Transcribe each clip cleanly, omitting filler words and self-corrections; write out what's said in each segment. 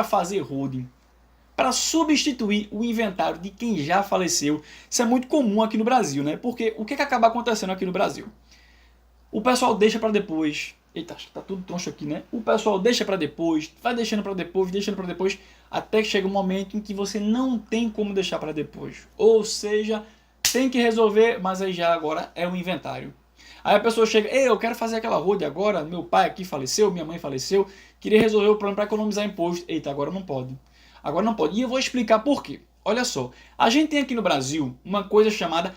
para fazer holding, para substituir o inventário de quem já faleceu. Isso é muito comum aqui no Brasil, né? Porque o que acaba acontecendo aqui no Brasil? O pessoal deixa para depois. Eita, acho que tá tudo troncho aqui, né? O pessoal deixa para depois, vai deixando para depois, até que chega um momento em que você não tem como deixar para depois. Ou seja, tem que resolver, mas aí já agora é o inventário. Aí a pessoa chega, ei, eu quero fazer aquela road agora, meu pai aqui faleceu, minha mãe faleceu, queria resolver o problema para economizar imposto. Eita, agora não pode. Agora não pode. E eu vou explicar por quê. Olha só, a gente tem aqui no Brasil uma coisa chamada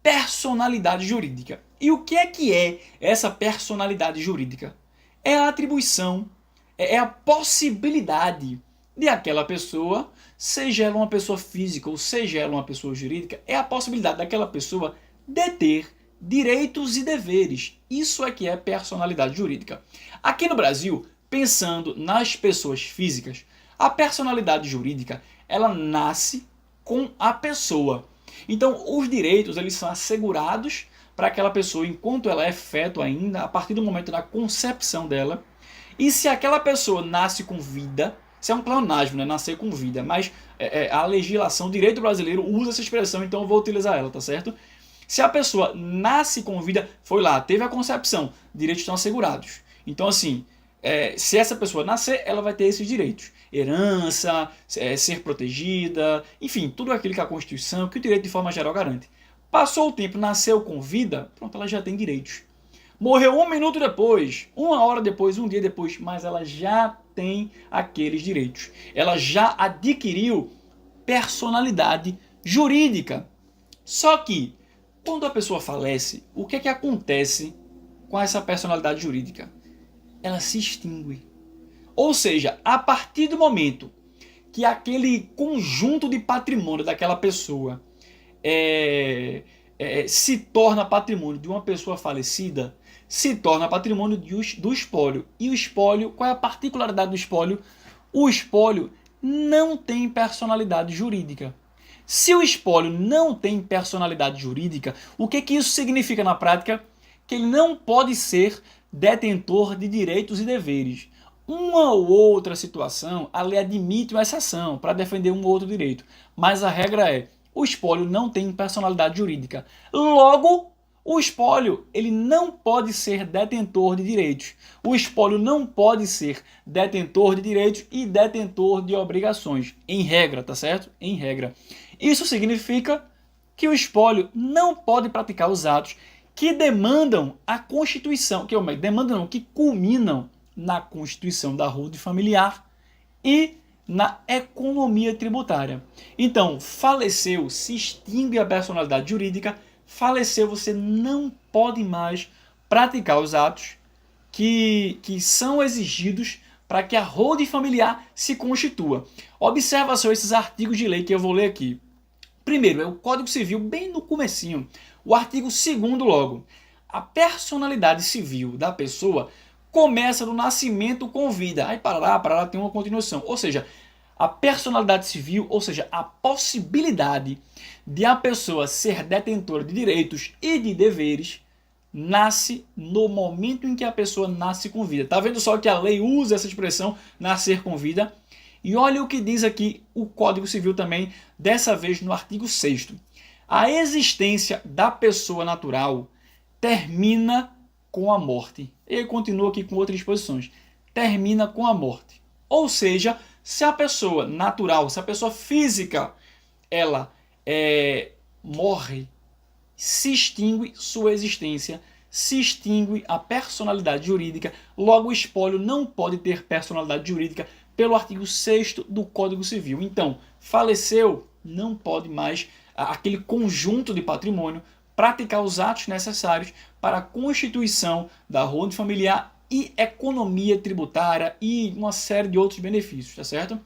personalidade jurídica. E o que é essa personalidade jurídica? É a atribuição, é a possibilidade de aquela pessoa, seja ela uma pessoa física ou seja ela uma pessoa jurídica, é a possibilidade daquela pessoa deter direitos e deveres. Isso é que é personalidade jurídica. Aqui no Brasil, pensando nas pessoas físicas, a personalidade jurídica, ela nasce com a pessoa. Então, os direitos eles são assegurados para aquela pessoa enquanto ela é feto ainda, a partir do momento da concepção dela. E se aquela pessoa nasce com vida, isso é um pleonasmo, né? Nascer com vida, mas a legislação, o direito brasileiro usa essa expressão, então eu vou utilizar ela, tá certo? Se a pessoa nasce com vida, foi lá, teve a concepção, direitos estão assegurados. Então, assim, se essa pessoa nascer, ela vai ter esses direitos. Herança, ser protegida, enfim, tudo aquilo que a Constituição, que o direito de forma geral garante. Passou o tempo, nasceu com vida, pronto, ela já tem direitos. Morreu 1 minuto depois, 1 hora depois, 1 dia depois, mas ela já tem aqueles direitos. Ela já adquiriu personalidade jurídica. Só que, quando a pessoa falece, o que acontece com essa personalidade jurídica? Ela se extingue. Ou seja, a partir do momento que aquele conjunto de patrimônio daquela pessoa se torna patrimônio de uma pessoa falecida, se torna patrimônio do espólio. E o espólio, qual é a particularidade do espólio? O espólio não tem personalidade jurídica. Se o espólio não tem personalidade jurídica, o que isso significa na prática? Que ele não pode ser detentor de direitos e deveres. Uma ou outra situação, a lei admite uma exceção para defender um ou outro direito, mas a regra é, o espólio não tem personalidade jurídica. Logo, o espólio ele não pode ser detentor de direitos. O espólio não pode ser detentor de direitos e detentor de obrigações. Em regra, tá certo? Em regra. Isso significa que o espólio não pode praticar os atos que demandam a Constituição, que culminam na constituição da holding familiar e na economia tributária. Então, faleceu, se extingue a personalidade jurídica, faleceu, você não pode mais praticar os atos que são exigidos para que a holding familiar se constitua. Observa só esses artigos de lei que eu vou ler aqui. Primeiro, é o Código Civil, bem no comecinho. O artigo 2º logo. A personalidade civil da pessoa começa no nascimento com vida. Aí parará, tem uma continuação. Ou seja, a personalidade civil, ou seja, a possibilidade de a pessoa ser detentora de direitos e de deveres, nasce no momento em que a pessoa nasce com vida. Tá vendo só que a lei usa essa expressão, nascer com vida? E olha o que diz aqui o Código Civil também, dessa vez no artigo 6º. A existência da pessoa natural termina com a morte. Ele continua aqui com outras disposições. Termina com a morte. Ou seja, se a pessoa natural, se a pessoa física, ela morre, se extingue sua existência, se extingue a personalidade jurídica, logo o espólio não pode ter personalidade jurídica pelo artigo 6º do Código Civil. Então, faleceu, não pode mais aquele conjunto de patrimônio praticar os atos necessários para a constituição da holding familiar e economia tributária e uma série de outros benefícios, tá certo?